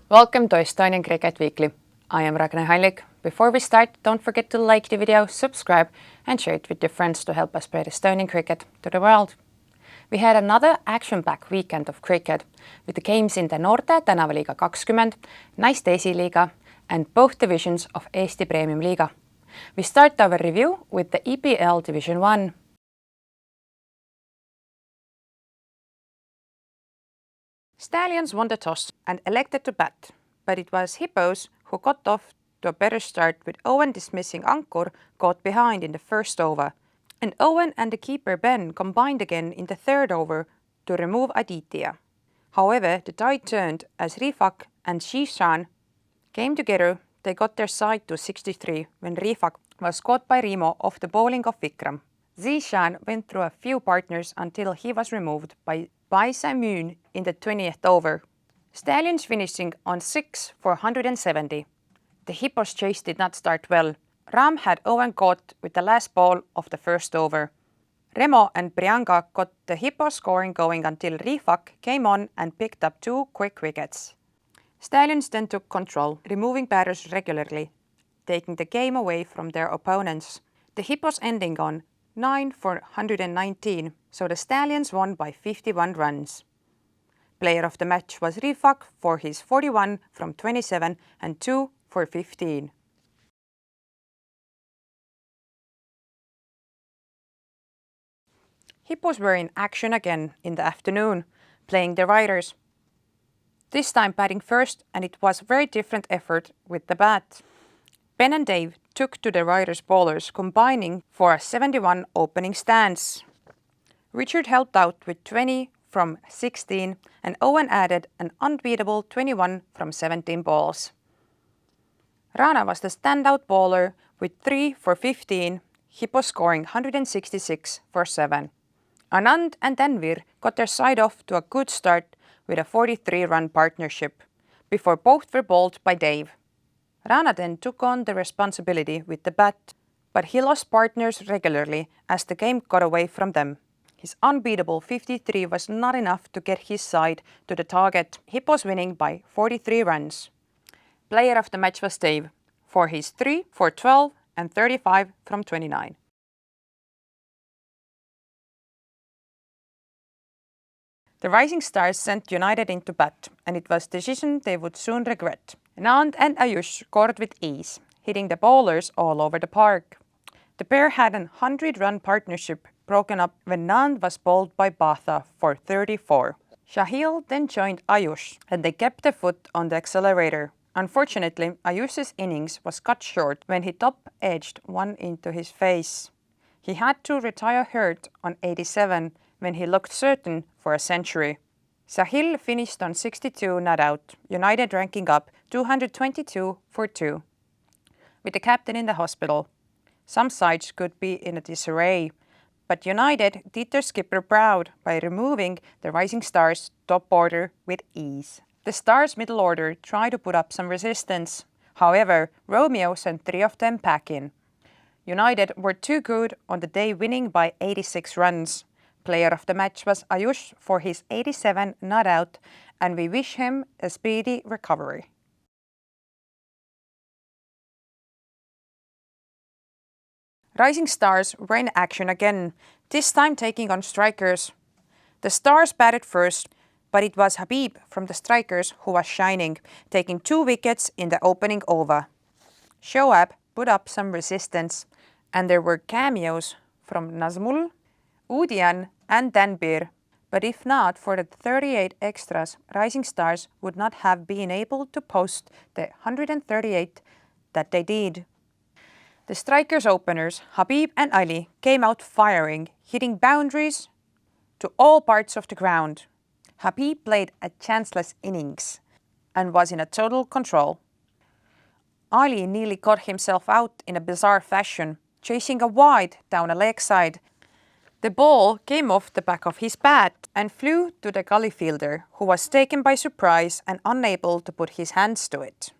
Welcome to Estonian Cricket Weekly. I am Ragne Hallik. Before we start, don't forget to like the video, subscribe and share it with your friends to help us spread Estonian cricket to the world. We had another action-packed weekend of cricket with the games in the Noorte Tänavaliiga 20, Naiste Esiliiga and both divisions of Eesti Premium Liiga. We start our review with the EPL Division 1. Stallions won the toss and elected to bat, but it was Hippos who got off to a better start with Owen dismissing Ankur caught behind in the first over. And Owen and the keeper Ben combined again in the third over to remove Aditya. However, the tide turned as Rifak and Zishan came together. They got their side to 63 when Rifak was caught by Rimo off the bowling of Vikram. Zishan went through a few partners until he was removed by Samoon in the 20th over. Stallions finishing on 6 for 170. The Hippos chase did not start well. Ram had Owen caught with the last ball of the first over. Remo and Priyanka got the Hippo scoring going until Rifak came on and picked up 2 quick wickets. Stallions then took control, removing batters regularly, taking the game away from their opponents. The Hippos ending on 9 for 119, so the Stallions won by 51 runs. Player of the match was Rifak for his 41 from 27 and 2 for 15. Hippos were in action again in the afternoon, playing the Riders. This time batting first, and it was a very different effort with the bat. Ben and Dave took to the Riders bowlers, combining for a 71 opening stance. Richard helped out with 20 from 16 and Owen added an unbeatable 21 from 17 balls. Rana was the standout bowler with 3 for 15, Hippo scoring 166 for 7. Anand and Tanvir got their side off to a good start with a 43-run partnership, before both were bowled by Dave. Rana then took on the responsibility with the bat, but he lost partners regularly as the game got away from them. His unbeatable 53 was not enough to get his side to the target, Hippos winning by 43 runs. Player of the match was Dave, for his 3 for 12 and 35 from 29. The Rising Stars sent United into bat, and it was a decision they would soon regret. Anand and Ayush scored with ease, hitting the bowlers all over the park. The pair had an 100-run partnership broken up when Anand was bowled by Batha for 34. Shahil then joined Ayush, and they kept their foot on the accelerator. Unfortunately, Ayush's innings was cut short when he top-edged one into his face. He had to retire hurt on 87 when he looked certain for a century. Sahil finished on 62 not out, United ranking up 222 for 2. With the captain in the hospital, some sides could be in a disarray, but United did their skipper proud by removing the Rising Stars' top order with ease. The Stars' middle order tried to put up some resistance. However, Romeo sent 3 of them packing. United were too good on the day, winning by 86 runs. Player of the match was Ayush for his 87 not out, and we wish him a speedy recovery. Rising Stars were in action again, this time taking on strikers. The Stars batted first, but it was Habib from the strikers who was shining, taking 2 wickets in the opening over. Shoaib put up some resistance, and there were cameos from Nazmul, Udian and Tanvir, but if not for the 38 extras, Rising Stars would not have been able to post the 138 that they did. The strikers' openers, Habib and Ali, came out firing, hitting boundaries to all parts of the ground. Habib played a chanceless innings and was in a total control. Ali nearly got himself out in a bizarre fashion, chasing a wide down a leg side. The ball came off the back of his bat and flew to the gully fielder, who was taken by surprise and unable to put his hands to it.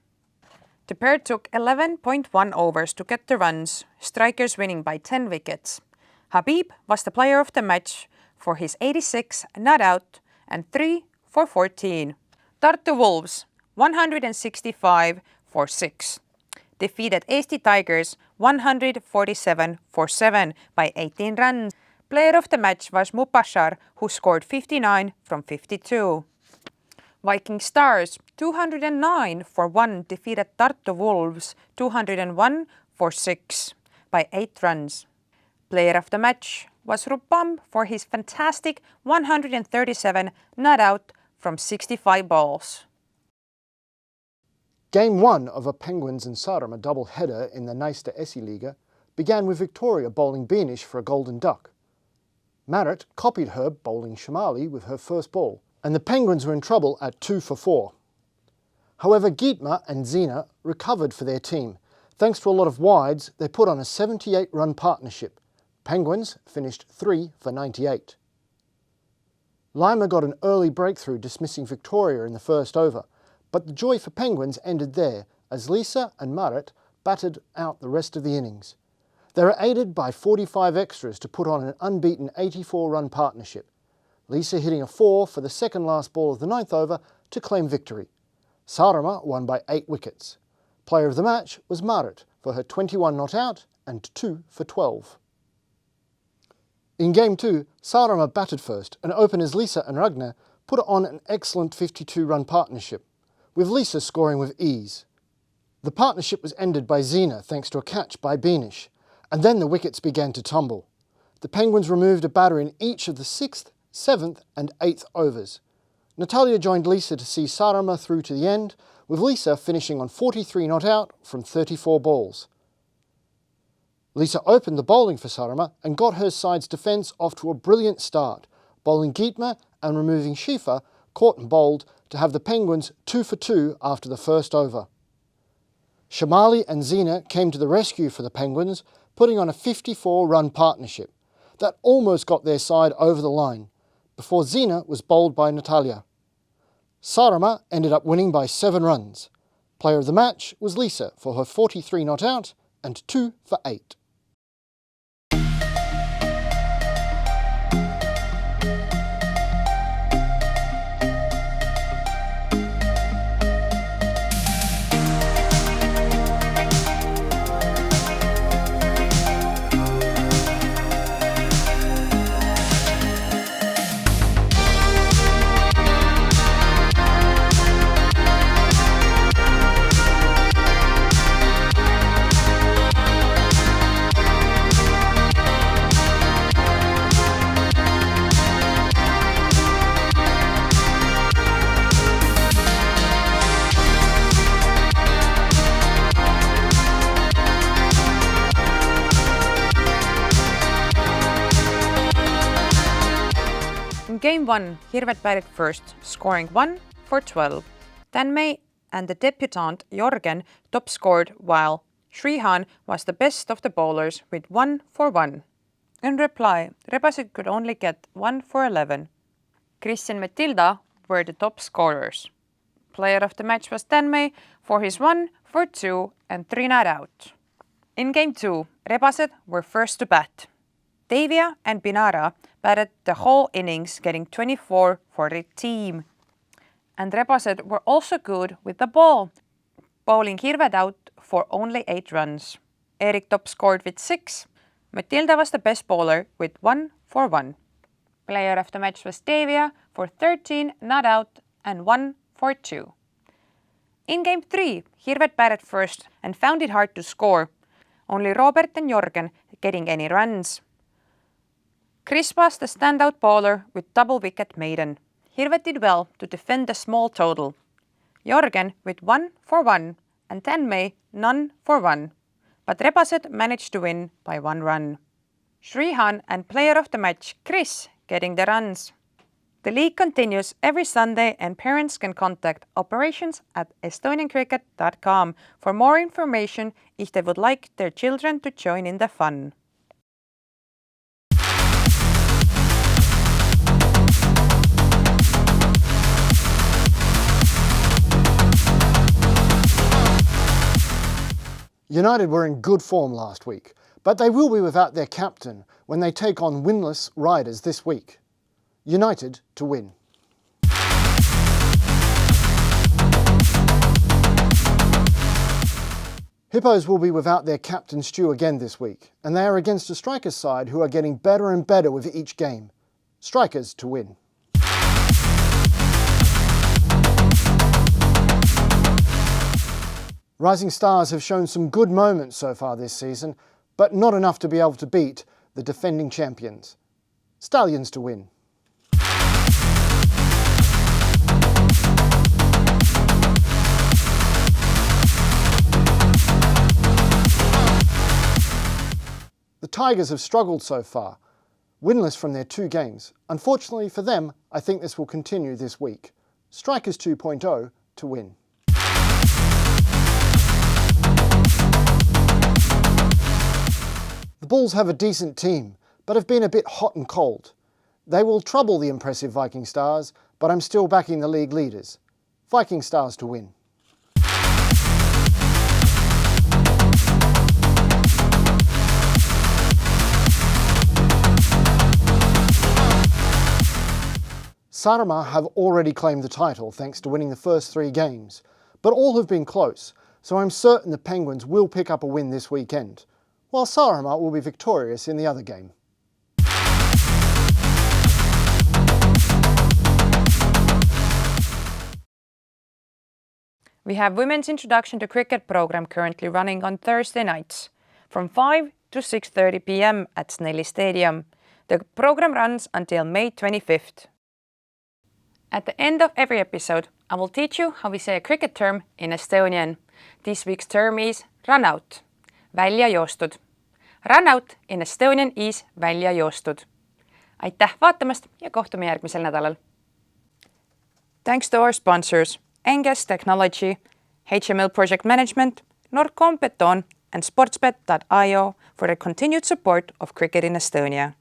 The pair took 11.1 overs to get the runs, strikers winning by 10 wickets. Habib was the player of the match for his 86 not out and 3 for 14. Tartu Wolves 165-6. Defeated Eesti Tigers 147-7 by 18 runs. Player of the match was Mupashar, who scored 59 from 52. Viking Stars 209-1 defeated Tartu Wolves 201-6 by 8 runs. Player of the match was Rupam for his fantastic 137 not out from 65 balls. Game 1 of a Penguins and Saaremaa double-header in the Naiste Esiliiga began with Victoria bowling Beanish for a golden duck. Marit copied her bowling Shamali with her first ball, and the Penguins were in trouble at 2 for 4. However, Geetma and Zina recovered for their team. Thanks to a lot of wides, they put on a 78-run partnership. Penguins finished 3 for 98. Lima got an early breakthrough dismissing Victoria in the first over, but the joy for Penguins ended there as Lisa and Marit battered out the rest of the innings. They were aided by 45 extras to put on an unbeaten 84-run partnership. Lisa hitting a 4 for the second last ball of the 9th over to claim victory. Saaremaa won by 8 wickets. Player of the match was Marit for her 21 not out and 2 for 12. In Game 2, Saaremaa batted first, and openers Lisa and Ragne put on an excellent 52-run partnership, with Lisa scoring with ease. The partnership was ended by Zina thanks to a catch by Beanish, and then the wickets began to tumble. The Penguins removed a batter in each of the 6th, 7th and 8th overs. Natalia joined Lisa to see Saaremaa through to the end, with Lisa finishing on 43 not out from 34 balls. Lisa opened the bowling for Saaremaa and got her side's defence off to a brilliant start, bowling Geetma and removing Shifa, caught and bowled, to have the Penguins 2 for 2 after the first over. Shamali and Zina came to the rescue for the Penguins, putting on a 54-run partnership. That almost got their side over the line, before Zina was bowled by Natalia. Saaremaa ended up winning by 7 runs. Player of the match was Lisa for her 43 not out and 2 for 8. In Game 1, Hirvet batted first, scoring 1 for 12. Tanmay and the debutant Jorgen top scored, while Srihan was the best of the bowlers with 1 for 1. In reply, Rebased could only get 1 for 11. Chris and Matilda were the top scorers. Player of the match was Tanmay for his 1 for 2 and 3 not out. In Game 2, Rebased were first to bat. Davia and Binara batted the whole innings, getting 24 for the team. And Rebased were also good with the ball, bowling Hirvet out for only 8 runs. Erik top scored with 6. Matilda was the best bowler with 1 for 1. Player of the match was Davia for 13 not out and 1 for 2. In Game 3, Hirvet batted first and found it hard to score, only Robert and Jorgen getting any runs. Chris was the standout bowler with double wicket maiden. Hirvet did well to defend the small total. Jorgen with 1 for 1 and Tanmay none for 1. But Rebased managed to win by 1 run. Srihan and player of the match Chris getting the runs. The league continues every Sunday and parents can contact operations@estoniancricket.com for more information if they would like their children to join in the fun. United were in good form last week, but they will be without their captain when they take on winless Riders this week. United to win. Hippos will be without their captain Stu again this week, and they are against a Strikers side who are getting better and better with each game. Strikers to win. Rising Stars have shown some good moments so far this season, but not enough to be able to beat the defending champions. Stallions to win. The Tigers have struggled so far, winless from their 2 games. Unfortunately for them, I think this will continue this week. Strikers 2.0 to win. The Bulls have a decent team, but have been a bit hot and cold. They will trouble the impressive Viking Stars, but I'm still backing the league leaders. Viking Stars to win. Saaremaa have already claimed the title thanks to winning the first 3 games, but all have been close, so I'm certain the Penguins will pick up a win this weekend, while Saaremaa will be victorious in the other game. We have Women's Introduction to Cricket program currently running on Thursday nights from 5 to 6:30 p.m. at Naiste Stadium. The program runs until May 25th. At the end of every episode, I will teach you how we say a cricket term in Estonian. This week's term is run out, välja joostud. Run out in Estonian is välja joostud. Aitäh vaatamast ja kohtume järgmisel nädalal. Thanks to our sponsors, Enges Technology, HML Project Management, Nordcom Beton and sportsbet.io for their continued support of cricket in Estonia.